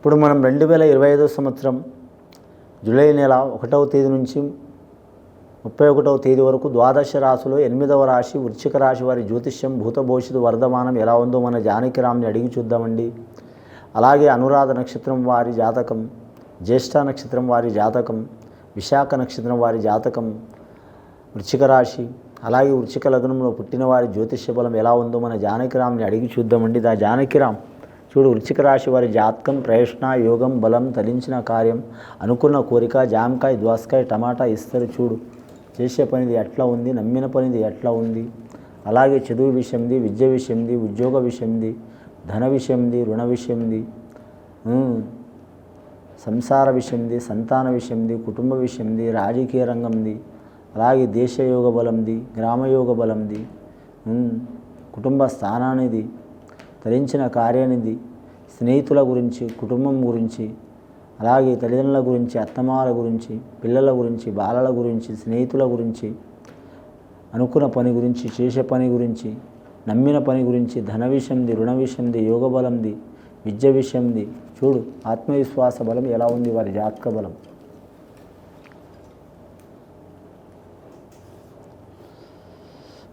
ఇప్పుడు మనం 2025 సంవత్సరం జూలై నెల 1వ తేదీ నుంచి 31వ తేదీ వరకు ద్వాదశ రాశిలో 8వ రాశి వృశ్చిక రాశి వారి జ్యోతిష్యం భూత భవిష్యత్తు వర్ధమానం ఎలా ఉందో మన జానకిరామ్ని అడిగి చూద్దామండి. అలాగే అనురాధ నక్షత్రం వారి జాతకం, జ్యేష్ఠ నక్షత్రం వారి జాతకం, విశాఖ నక్షత్రం వారి జాతకం వృశ్చిక రాశి, అలాగే వృశ్చిక లగ్నంలో పుట్టిన వారి జ్యోతిష్య బలం ఎలా ఉందో మన జానకిరామ్ని అడిగి చూద్దామండి. జానకిరామ్ చూడు, వృశ్చిక రాశి వారి జాతకం ప్రయత్న యోగం బలం తలించిన కార్యం అనుకున్న కోరిక జామకాయ దోసకాయ టమాటా ఇస్తారు. చూడు చేసే పనిది ఎట్లా ఉంది, నమ్మిన పనిది ఎట్లా ఉంది, అలాగే చదువు విషయంది, విద్య విషయంది, ఉద్యోగ విషయంది, ధన విషయంది, రుణ విషయంది, సంసార విషయంది, సంతాన విషయంది, కుటుంబ విషయంది, రాజకీయ రంగంది, అలాగే దేశయోగ బలంది, గ్రామయోగ బలంది, కుటుంబ స్థానానిది, తరించిన కార్యానిది, స్నేహితుల గురించి, కుటుంబం గురించి, అలాగే తల్లిదండ్రుల గురించి, అత్తమాల గురించి, పిల్లల గురించి, బాలల గురించి, స్నేహితుల గురించి, అనుకున్న పని గురించి, చేసే పని గురించి, నమ్మిన పని గురించి, ధన విషయంది, రుణ విషయంది, యోగ బలంది, విద్య విషయంది. చూడు ఆత్మవిశ్వాస బలం ఎలా ఉంది వారి జాతక బలం.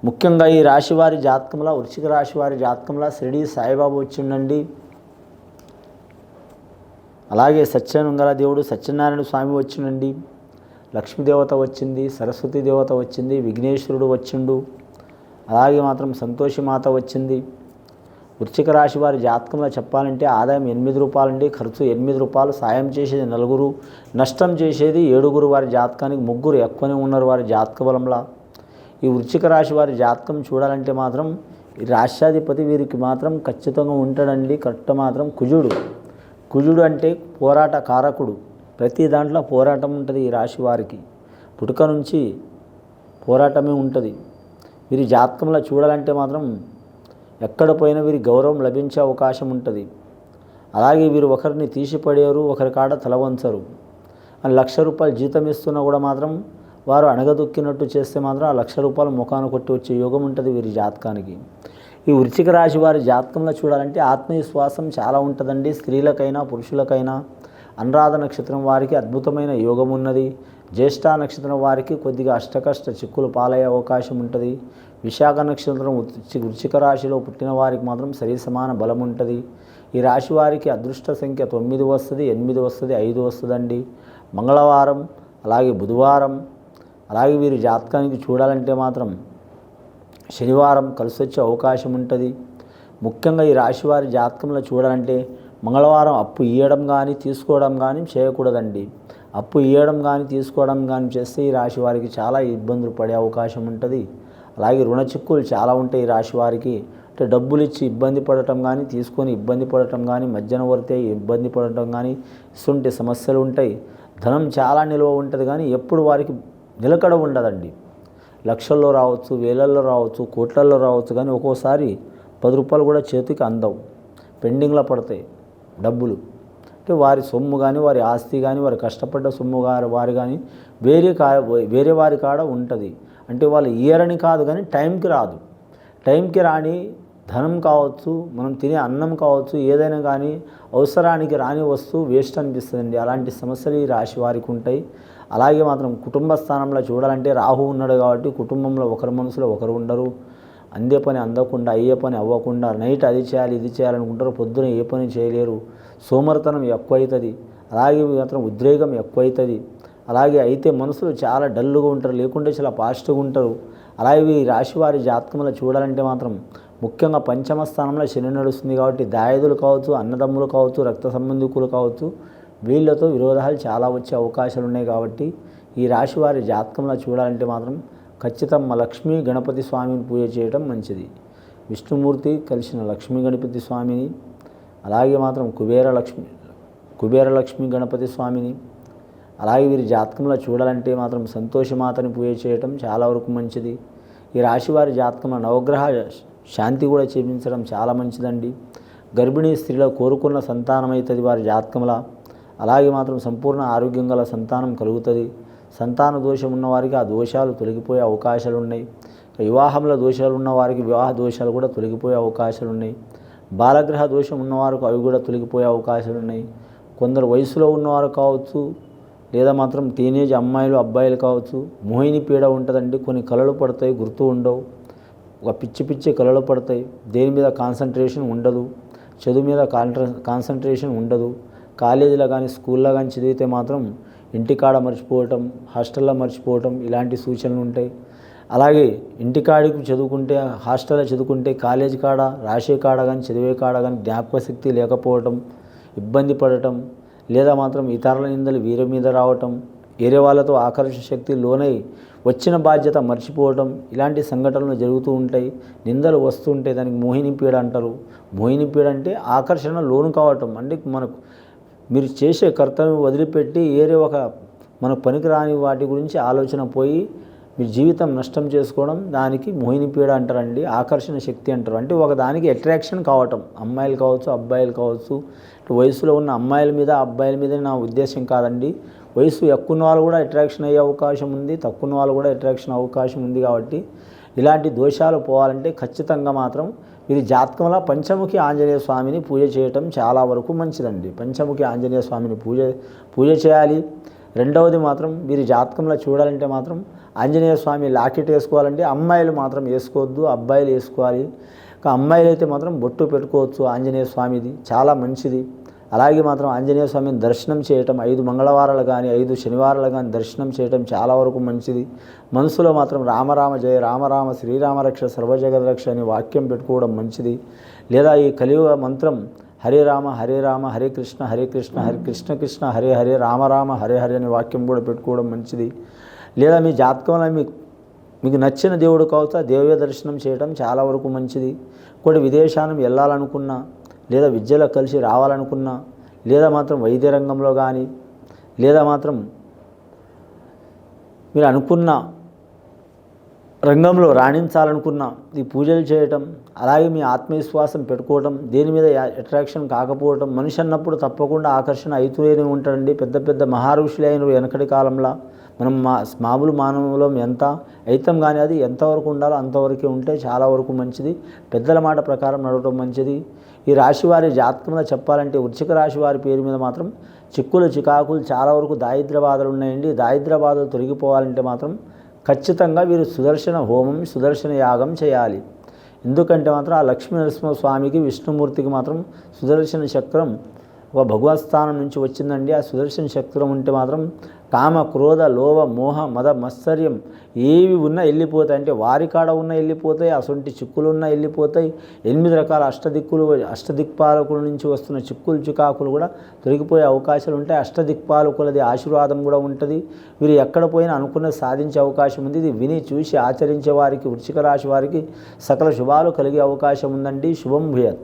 ముఖ్యంగా ఈ రాశి వారి జాతకంలో, వృశ్చిక రాశి వారి జాతకంలో షిరిడి సాయిబాబా వచ్చిండండి. అలాగే సత్యనంగళ దేవుడు సత్యనారాయణ స్వామి వచ్చిండండి, లక్ష్మీదేవత వచ్చింది, సరస్వతి దేవత వచ్చింది, విఘ్నేశ్వరుడు వచ్చిండు, అలాగే మాత్రం సంతోషిమాత వచ్చింది. వృశ్చిక రాశి వారి జాతకంలో చెప్పాలంటే ఆదాయం 8 రూపాయలండి, ఖర్చు 8 రూపాయలు, సాయం చేసేది 4, నష్టం చేసేది 7 వారి జాతకానికి 3 ఎక్కువనే ఉన్నారు వారి జాతక బలంలో. ఈ వృశ్చిక రాశి వారి జాతకం చూడాలంటే మాత్రం ఈ రాష్ట్రాధిపతి వీరికి మాత్రం ఖచ్చితంగా ఉంటాడండి. కరెక్ట్ మాత్రం కుజుడు అంటే పోరాట కారకుడు. ప్రతి దాంట్లో పోరాటం ఉంటుంది ఈ రాశి వారికి, పుట్టుక నుంచి పోరాటమే ఉంటుంది. వీరి జాతకంలో చూడాలంటే మాత్రం ఎక్కడ పోయినా వీరి గౌరవం లభించే అవకాశం ఉంటుంది. అలాగే వీరు ఒకరిని తీసిపడేరు, ఒకరి కాడ తలవంచరు. అని 1,00,000 రూపాయలు జీతం ఇస్తున్నా కూడా మాత్రం వారు అణగదొక్కినట్టు చేస్తే మాత్రం ఆ 1,00,000 రూపాయలు ముఖాన కొట్టి వచ్చే యోగం ఉంటుంది వీరి జాతకానికి. ఈ వృశ్చిక రాశి వారి జాతకంలో చూడాలంటే ఆత్మవిశ్వాసం చాలా ఉంటుందండి. స్త్రీలకైనా పురుషులకైనా. అనురాధ నక్షత్రం వారికి అద్భుతమైన యోగం ఉన్నది. జ్యేష్ఠ నక్షత్రం వారికి కొద్దిగా అష్టకష్ట చిక్కులు పాలయ్యే అవకాశం ఉంటుంది. విశాఖ నక్షత్రం వృశ్చిక రాశిలో పుట్టిన వారికి మాత్రం సరిసమాన బలం ఉంటుంది. ఈ రాశి వారికి అదృష్ట సంఖ్య 9 వస్తుంది, 8 వస్తుంది, 5 వస్తుందండి. మంగళవారం అలాగే బుధవారం, అలాగే వీరి జాతకానికి చూడాలంటే మాత్రం శనివారం కలిసి వచ్చే అవకాశం ఉంటుంది. ముఖ్యంగా ఈ రాశి వారి జాతకంలో చూడాలంటే మంగళవారం అప్పు ఇవ్వడం కానీ తీసుకోవడం కానీ చేయకూడదండి. అప్పు ఇవ్వడం కానీ తీసుకోవడం కానీ చేస్తే ఈ రాశి వారికి చాలా ఇబ్బందులు పడే అవకాశం ఉంటుంది. అలాగే రుణ చిక్కులు చాలా ఉంటాయి ఈ రాశి వారికి. అంటే డబ్బులు ఇచ్చి ఇబ్బంది పడటం కానీ, తీసుకొని ఇబ్బంది పడటం కానీ, మధ్యవర్తి ఇబ్బంది పడటం కానీ ఇస్తుంటే సమస్యలు ఉంటాయి. ధనం చాలా నిల్వ ఉంటుంది కానీ ఎప్పుడు వారికి నిలకడ ఉండదండి. లక్షల్లో రావచ్చు, వేలల్లో రావచ్చు, కోట్లల్లో రావచ్చు, కానీ ఒక్కోసారి 10 రూపాయలు కూడా చేతికి అందవు, పెండింగ్లో పడతాయి డబ్బులు. అంటే వారి సొమ్ము కానీ, వారి ఆస్తి కానీ, వారి కష్టపడ్డ సొమ్ము వారి కానీ వేరే వారి కాడ ఉంటుంది. అంటే వాళ్ళు ఇయరని కాదు కానీ టైంకి రాదు. టైంకి రాని ధనం కావచ్చు, మనం తినే అన్నం కావచ్చు, ఏదైనా కానీ అవసరానికి రాని వస్తువు వేస్ట్ అనిపిస్తుందండి. అలాంటి సమస్యలు ఈ రాశి వారికి ఉంటాయి. అలాగే మాత్రం కుటుంబ స్థానంలో చూడాలంటే రాహు ఉన్నాడు కాబట్టి కుటుంబంలో ఒకరి మనసులో ఒకరు ఉండరు. అందే పని అందకుండా, అయ్యే పని అవ్వకుండా, నైట్ అది చేయాలి ఇది చేయాలనుకుంటారు, పొద్దున ఏ పని చేయలేరు. సోమరితనం ఎక్కువవుతుంది. అలాగే మాత్రం ఉద్రేకం ఎక్కువవుతుంది. అలాగే అయితే మనసులో చాలా డల్లుగా ఉంటారు, లేకుంటే చాలా పాజిటివ్గా ఉంటారు. అలాగే ఈ రాశి వారి జాతకంలో చూడాలంటే మాత్రం ముఖ్యంగా పంచమ స్థానంలో శని నడుస్తుంది కాబట్టి దాయదులు కావచ్చు, అన్నదమ్ములు కావచ్చు, రక్త సంబంధికులు కావచ్చు, వీళ్ళతో విరోధాలు చాలా వచ్చే అవకాశాలు ఉన్నాయి. కాబట్టి ఈ రాశి వారి జాతకంలో చూడాలంటే మాత్రం ఖచ్చితంగా లక్ష్మీ గణపతి స్వామిని పూజ చేయడం మంచిది. విష్ణుమూర్తి కలిసిన లక్ష్మీ గణపతి స్వామిని, అలాగే మాత్రం కుబేర లక్ష్మీ గణపతి స్వామిని, అలాగే వీరి జాతకంలో చూడాలంటే మాత్రం సంతోషమాతని పూజ చేయటం చాలా వరకు మంచిది. ఈ రాశి వారి జాతకంలో నవగ్రహ శాంతి కూడా చేయించడం చాలా మంచిదండి. గర్భిణీ స్త్రీలో కోరుకున్న సంతానం అవుతుంది వారి జాతకంలో. అలాగే మాత్రం సంపూర్ణ ఆరోగ్యం గల సంతానం కలుగుతుంది. సంతాన దోషం ఉన్నవారికి ఆ దోషాలు తొలగిపోయే అవకాశాలు ఉన్నాయి. వివాహంలో దోషాలు ఉన్నవారికి వివాహ దోషాలు కూడా తొలగిపోయే అవకాశాలు ఉన్నాయి. బాలగ్రహ దోషం ఉన్నవారికి అవి కూడా తొలగిపోయే అవకాశాలు ఉన్నాయి. కొందరు వయసులో ఉన్నవారు కావచ్చు, లేదా మాత్రం టీనేజ్ అమ్మాయిలు అబ్బాయిలు కావచ్చు, మోహిని పీడ ఉంటుందండి. కొన్ని కలలు పడతాయి, గుర్తు ఉండవు, ఒక పిచ్చి పిచ్చి కలలు పడతాయి, దేని మీద కాన్సన్ట్రేషన్ ఉండదు, చదువు మీద కాన్సన్ట్రేషన్ ఉండదు. కాలేజీలో కానీ స్కూల్లో కానీ చదివితే మాత్రం ఇంటికాడ మర్చిపోవటం, హాస్టల్లో మర్చిపోవటం ఇలాంటి సూచనలు ఉంటాయి. అలాగే ఇంటికాడికి చదువుకుంటే, హాస్టల్లో చదువుకుంటే కాలేజీ కాడ రాసే కాడ కానీ చదివే కాడ కానీ జ్ఞాపక శక్తి లేకపోవటం, ఇబ్బంది పడటం, లేదా మాత్రం ఇతరుల నిందలు వీరి మీద రావటం, వేరే వాళ్ళతో ఆకర్షణ శక్తి లోనై వచ్చిన బాధ్యత మర్చిపోవటం ఇలాంటి సంఘటనలు జరుగుతూ ఉంటాయి. నిందలు వస్తుంటాయి. దానికి మోహిని పీడ అంటారు. మోహిని పీడ అంటే ఆకర్షణ లోను కావటం. అంటే మనకు మీరు చేసే కర్తవ్యం వదిలిపెట్టి వేరే ఒక మనకు పనికిరాని వాటి గురించి ఆలోచన పోయి మీ జీవితం నష్టం చేసుకోవడం, దానికి మోహిని పీడ అంటారండి. ఆకర్షణ శక్తి అంటారు. అంటే ఒక దానికి అట్రాక్షన్ కావటం, అమ్మాయిలు కావచ్చు అబ్బాయిలు కావచ్చు. వయసులో ఉన్న అమ్మాయిల మీద అబ్బాయిల మీద నా ఉద్దేశం కాదండి. వయసు ఎక్కువ ఉన్న వాళ్ళు కూడా అట్రాక్షన్ అయ్యే అవకాశం ఉంది, తక్కువ ఉన్న వాళ్ళు కూడా అట్రాక్షన్ అవకాశం ఉంది. కాబట్టి ఇలాంటి దోషాలు పోవాలంటే ఖచ్చితంగా మాత్రం వీరి జాతకంలో పంచముఖి ఆంజనేయ స్వామిని పూజ చేయటం చాలా వరకు మంచిదండి. పంచముఖి ఆంజనేయ స్వామిని పూజ చేయాలి. రెండవది మాత్రం వీరి జాతకంలో చూడాలంటే మాత్రం ఆంజనేయ స్వామి లాకెట్ వేసుకోవాలండి. అమ్మాయిలు మాత్రం వేసుకోవద్దు, అబ్బాయిలు వేసుకోవాలి. అమ్మాయిలు అయితే మాత్రం బొట్టు పెట్టుకోవచ్చు. ఆంజనేయ స్వామిది చాలా మంచిది. అలాగే మాత్రం ఆంజనేయ స్వామిని దర్శనం చేయటం 5 మంగళవారాలు కానీ 5 శనివారాలు కానీ దర్శనం చేయటం చాలా వరకు మంచిది. మనసులో మాత్రం రామరామ జయ రామరామ శ్రీరామ రక్ష సర్వజగద్రక్ష అనే వాక్యం పెట్టుకోవడం మంచిది. లేదా ఈ కలియుగ మంత్రం హరే రామ హరే రామ హరే కృష్ణ హరే కృష్ణ హరే కృష్ణ కృష్ణ హరే హరే రామ రామ హరే హరే అనే వాక్యం కూడా పెట్టుకోవడం మంచిది. లేదా మీ జాతకంలో మీకు నచ్చిన దేవుడు కావచ్చు ఆ దేవ దర్శనం చేయడం చాలా వరకు మంచిది. కొన్ని విదేశానం వెళ్ళాలనుకున్నా, లేదా విద్యలో కలిసి రావాలనుకున్నా, లేదా మాత్రం వైద్య రంగంలో కానీ, లేదా మాత్రం మీరు అనుకున్న రంగంలో రాణించాలనుకున్న ఈ పూజలు చేయటం, అలాగే మీ ఆత్మవిశ్వాసం పెట్టుకోవటం, దేని మీద అట్రాక్షన్ కాకపోవటం. మనిషి అన్నప్పుడు తప్పకుండా ఆకర్షణ అవుతూనే ఉంటాడండి. పెద్ద పెద్ద మహారుషులు అయిన వెనకటి కాలంలో మనం మామూలు మానవులం ఎంత అయితం, కానీ అది ఎంతవరకు ఉండాలో అంతవరకే ఉంటే చాలా వరకు మంచిది. పెద్దల మాట ప్రకారం నడవటం మంచిది. ఈ రాశి వారి జాతకంలో చెప్పాలంటే వృశ్చిక రాశి వారి పేరు మీద మాత్రం చిక్కులు చికాకులు చాలా వరకు దారిద్ర్య బాధలు ఉన్నాయండి. దారిద్ర్య బాధలు తొలగిపోవాలంటే మాత్రం ఖచ్చితంగా వీరు సుదర్శన హోమం, సుదర్శన యాగం చేయాలి. ఎందుకంటే మాత్రం ఆ లక్ష్మీ నరసింహ స్వామికి విష్ణుమూర్తికి మాత్రం సుదర్శన చక్రం ఒక భగవత్ స్థానం నుంచి వచ్చిందండి. ఆ సుదర్శన చక్రం ఉంటే మాత్రం కామ క్రోధ లోభ మోహ మద మత్సర్యం ఏవి ఉన్నా వెళ్ళిపోతాయి. అంటే వారి కాడ ఉన్న వెళ్ళిపోతాయి, అసొంటి చిక్కులు ఉన్నా వెళ్ళిపోతాయి. 8 రకాల అష్టదిక్పాలకుల నుంచి వస్తున్న చిక్కులు చికాకులు కూడా తొలగిపోయే అవకాశాలు ఉంటాయి. అష్టదిక్పాలకులది ఆశీర్వాదం కూడా ఉంటుంది. వీరు ఎక్కడ పోయినా అనుకున్నది సాధించే అవకాశం ఉంది. ఇది విని చూసి ఆచరించే వారికి, వృశ్చిక రాశి వారికి సకల శుభాలు కలిగే అవకాశం ఉందండి. శుభం భూయాత్.